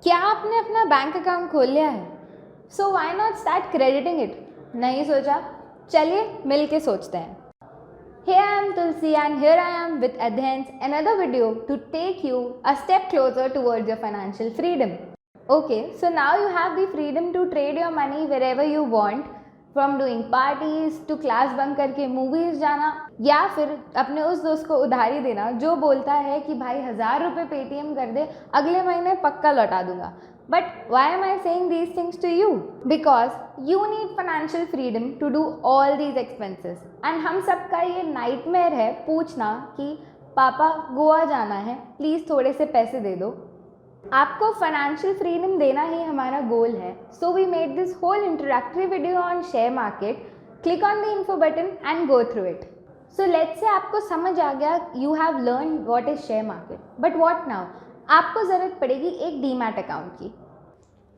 क्या आपने अपना बैंक अकाउंट खोल लिया है? So why not start crediting it? नहीं सोचा? चलिए मिल के सोचते हैं. Hey, I am Tulsi and here I am with Adhans, another video to take you a step closer towards your financial freedom. Okay, so now you have the freedom to trade your money wherever you want, from doing parties to class bunk करके movies जाना, या फिर अपने उस दोस्त को उधारी देना जो बोलता है कि भाई 1000 रुपये पेटीएम कर दे, अगले महीने पक्का लौटा दूंगा. But why am I saying these things to you? Because you need financial freedom to do all these expenses. And हम सबका ये nightmare है पूछना कि पापा गोवा जाना है, प्लीज़ थोड़े से पैसे दे दो. आपको फाइनेंशियल फ्रीडम देना ही हमारा गोल है. So we made this whole introductory video on share market. Click on the info button and go through it. So let's say आपको समझ आ गया, you have learn what is share market. But what now? आपको ज़रूरत पड़ेगी एक demat account की.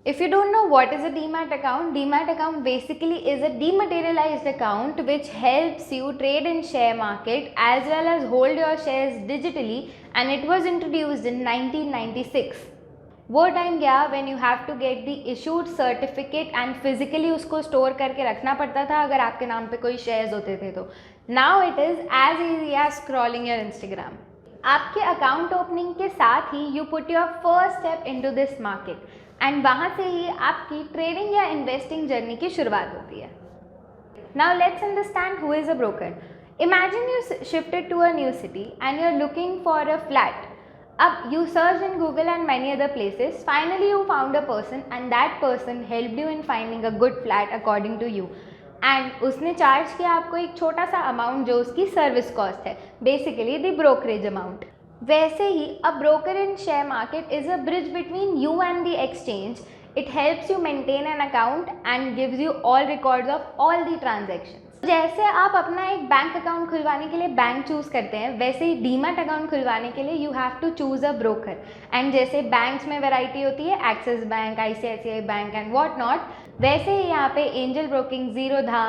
If you don't know what is a demat account basically is a dematerialized account which helps you trade in share market as well as hold your shares digitally, and it was introduced in 1996. वो time गया when you have to get the issued certificate and physically उसको store करके रखना पड़ता था अगर आपके नाम पे कोई शेयर्स होते थे तो. Now it is as easy as scrolling your Instagram. आपके अकाउंट ओपनिंग के साथ ही you put your first step into this market and वहाँ से ही आपकी ट्रेडिंग या इन्वेस्टिंग जर्नी की शुरुआत होती है. Now let's understand who is a broker. Imagine you shifted to a new city and you are looking for a flat. अब you search in Google and many other places. Finally you found a person and that person helped you in finding a good flat according to you. And उसने charge किया आपको एक छोटा सा amount जो उसकी service cost है, basically the brokerage amount. वैसे ही a broker in share market is a bridge between you and the exchange. It helps you maintain an account and gives you all records of all the transactions. जैसे आप अपना एक bank account खुलवाने के लिए bank choose करते हैं, वैसे ही डीमैट अकाउंट खुलवाने के लिए you have to choose a broker. And जैसे बैंक्स में वैरायटी होती है, axis bank, ICICI bank and what not, वैसे ही यहाँ पे angel broking, Zerodha,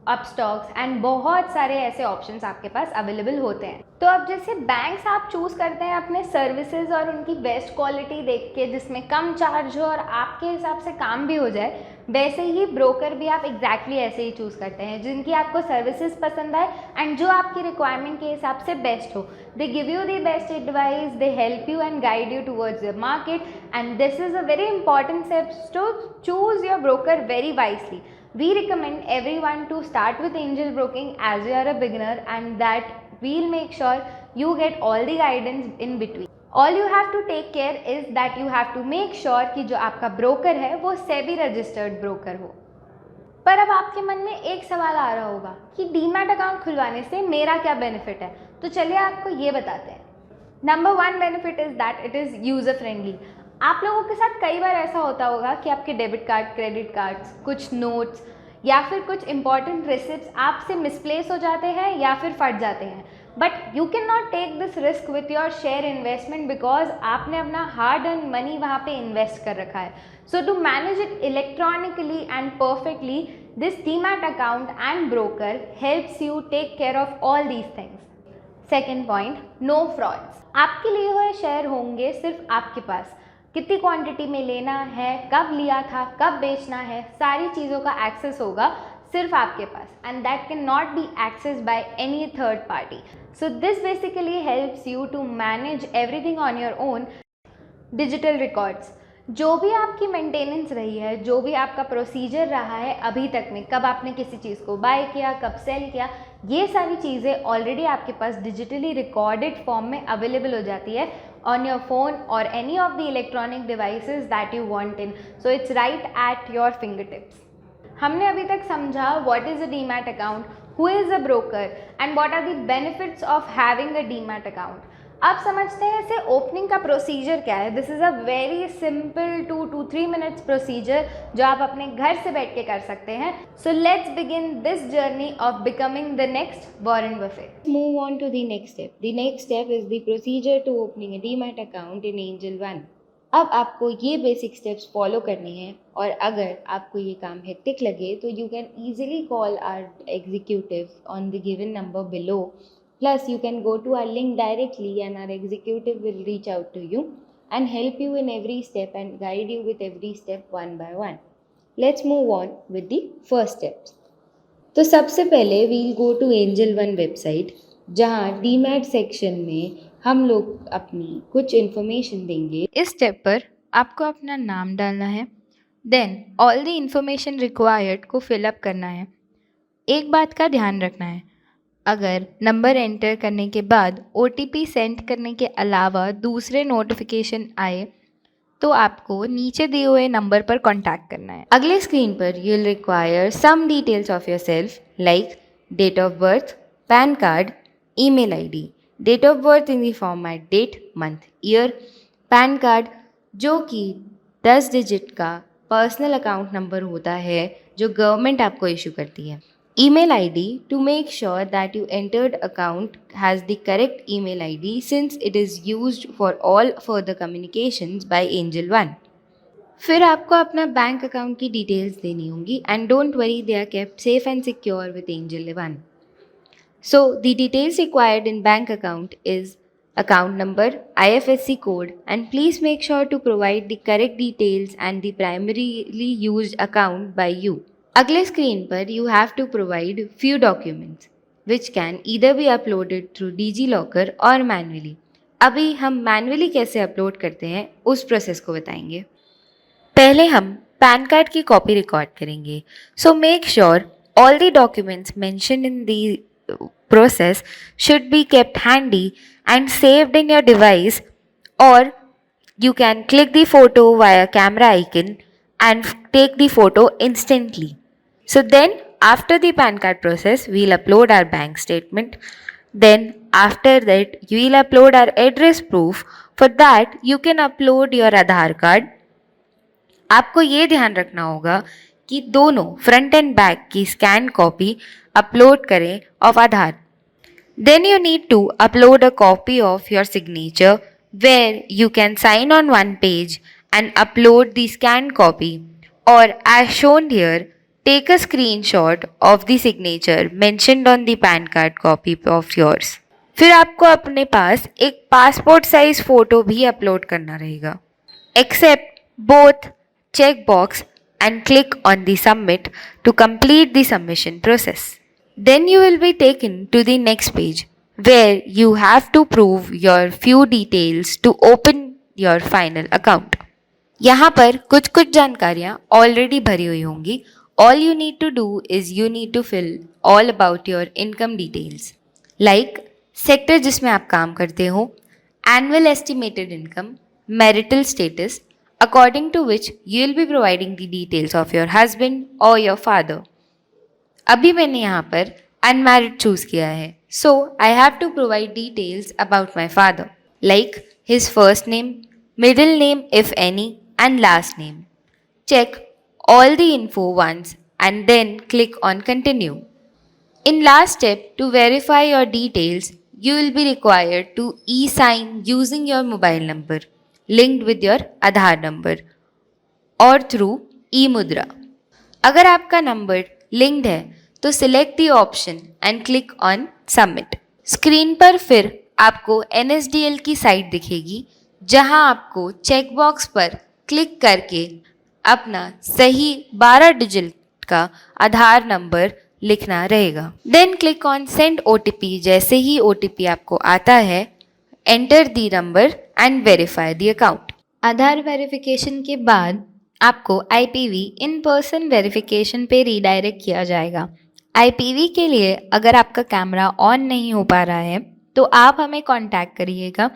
Upstox and बहुत सारे ऐसे ऑप्शंस आपके पास अवेलेबल होते हैं. तो अब जैसे बैंक्स आप चूज़ करते हैं अपने सर्विसेज और उनकी बेस्ट क्वालिटी देख के जिसमें कम चार्ज हो और आपके हिसाब से काम भी हो जाए, वैसे ही ब्रोकर भी आप एग्जैक्टली ऐसे ही चूज़ करते हैं जिनकी आपको सर्विसेज पसंद आए एंड जो आपकी रिक्वायरमेंट के हिसाब से बेस्ट हो. They give you the best advice, they help you and guide you towards the market, and this is a very important step to choose your broker very wisely. We recommend everyone to start with angel broking as you are a beginner, and that we'll make sure you get all the guidance in between. All you have to take care is that you have to make sure कि जो आपका broker है वो SEBI registered broker हो. पर अब आपके मन में एक सवाल आ रहा होगा कि डीमैट अकाउंट खुलवाने से मेरा क्या बेनिफिट है. तो चलिए आपको ये बताते हैं. Number 1 benefit is that it is user friendly. आप लोगों के साथ कई बार ऐसा होता होगा कि आपके डेबिट कार्ड, क्रेडिट कार्ड्स, कुछ नोट्स या फिर कुछ इंपॉर्टेंट रिसिप्ट्स आपसे मिसप्लेस हो जाते हैं या फिर फट जाते हैं. But you can not take this risk with your share investment because आपने अपना हार्ड अर्न मनी वहाँ पे इन्वेस्ट कर रखा है. So to manage it electronically and perfectly, this demat account and broker helps you take care of all these things. Second point, no frauds. आपके लिए हुए शेयर होंगे सिर्फ आपके पास. कितनी क्वांटिटी में लेना है, कब लिया था, कब बेचना है, सारी चीज़ों का एक्सेस होगा सिर्फ आपके पास, and that can not be access by any third party. So this basically helps you to manage everything on your own. Digital records, जो भी आपकी मेंटेनेंस रही है, जो भी आपका प्रोसीजर रहा है अभी तक में, कब आपने किसी चीज़ को बाय किया, कब सेल किया, ये सारी चीज़ें ऑलरेडी आपके पास डिजिटली रिकॉर्डेड फॉर्म में अवेलेबल हो जाती है on your phone or any of the electronic devices that you want in. So it's right at your fingertips. हमने अभी तक समझा what is a demat account, who is a broker and what are the benefits of having a demat account. अब समझते हैं इसे opening का procedure क्या है. This is a very simple 2 to 3 minutes procedure जो आप अपने घर से बैठ के कर सकते हैं. So let's begin this journey of becoming the next Warren Buffett. Move on to the next step. The next step is the procedure to opening a demat account in Angel One. अब आपको ये basic steps follow करने हैं और अगर आपको ये काम हेक्टिक लगे तो you can easily call our executive on the given number below. Plus, you can go to our link directly and our executive will reach out to you. and help you in every step and guide you with every step one by one. Let's move on with the first steps. तो सबसे पहले we'll go to Angel One website, जहाँ demat section में हम लोग अपनी कुछ information देंगे। इस स्टेप पर आपको अपना नाम डालना है, then all the information required को फिलअप करना है। एक बात का ध्यान रखना है, अगर नंबर एंटर करने के बाद OTP सेंड करने के अलावा दूसरे नोटिफिकेशन आए तो आपको नीचे दिए हुए नंबर पर कांटेक्ट करना है। अगले स्क्रीन पर you will require some details of yourself like date of birth, PAN card, email ID, date of birth in the format date, month, year, PAN card जो कि 10 डिजिट का personal account number होता है जो government आपको issue करती है, email ID to make sure that you entered account has the correct email ID since it is used for all further communications by Angel One. फिर आपको अपना बैंक अकाउंट की डिटेल्स देनी होंगी and don't worry, they are kept safe and secure with Angel One. So the details required in bank account is account number, IFSC code, and please make sure to provide the correct details and the primarily used account by you. अगले screen पर you have to provide few documents which can either be uploaded through DigiLocker or manually. अभी हम manually कैसे upload करते हैं उस process को बताएंगे. पहले हम पैन कार्ड की कॉपी रिकॉर्ड करेंगे. So make sure all the documents mentioned in the process should be kept handy and saved in your device, or you can click the photo via camera icon and take the photo instantly. So then after the PAN card process, we'll upload our bank statement. Then after that, you will upload our address proof. For that, you can upload your Aadhaar card. आपको ये ध्यान रखना होगा कि दोनों front end back की scan copy upload करें of Aadhaar. Then you need to upload a copy of your signature where you can sign on one page and upload the scan copy, और as shown here take a screenshot of the signature mentioned on the pan card copy of yours. फिर आपको अपने पास एक passport size photo भी upload करना रहेगा. Accept both checkbox and click on the submit to complete the submission process. Then you will be taken to the next page where you have to prove your few details to open your final account. यहाँ पर कुछ कुछ जानकारियाँ already भरी हुई होंगी. All you need to do is you need to fill all about your income details like sector जिसमें आप काम करते हो, annual estimated income, marital status, according to which you will be providing the details of your husband or your father. अभी मैंने यहाँ पर unmarried choose किया है, so I have to provide details about my father like his first name, middle name if any, and last name. Check all the info once and then click on continue. In last step, to verify your details, you will be required to e-sign using your mobile number linked with your Aadhaar number और through ई-मुद्रा. अगर आपका number linked है तो select the option and click on submit. Screen पर फिर आपको NSDL की site दिखेगी जहां आपको चेकबॉक्स पर क्लिक करके अपना सही 12 डिजिट का आधार नंबर लिखना रहेगा. Then click on send OTP. जैसे ही OTP आपको आता है, enter the number and verify the account. Aadhaar verification के बाद आपको IPV इन पर्सन वेरिफिकेशन पे रीडायरेक्ट किया जाएगा. IPV के लिए अगर आपका कैमरा ऑन नहीं हो पा रहा है तो आप हमें कांटेक्ट करिएगा.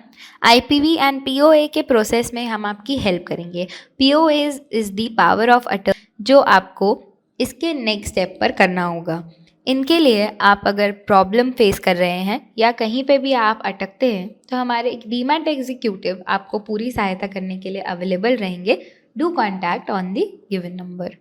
IPV एंड POA के प्रोसेस में हम आपकी हेल्प करेंगे. POA is the power of attorney जो आपको इसके नेक्स्ट स्टेप पर करना होगा. इनके लिए आप अगर प्रॉब्लम फेस कर रहे हैं या कहीं पे भी आप अटकते हैं तो हमारे डीमैट एग्जीक्यूटिव आपको पूरी सहायता करने के लिए अवेलेबल रहेंगे. Do contact on the given number.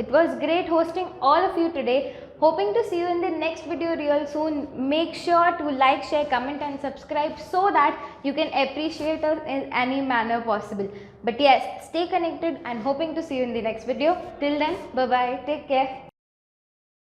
It was great hosting all of you today. Hoping to see you in the next video real soon. Make sure to like, share, comment and subscribe so that you can appreciate us in any manner possible. But yes, stay connected and hoping to see you in the next video. Till then, bye bye. Take care.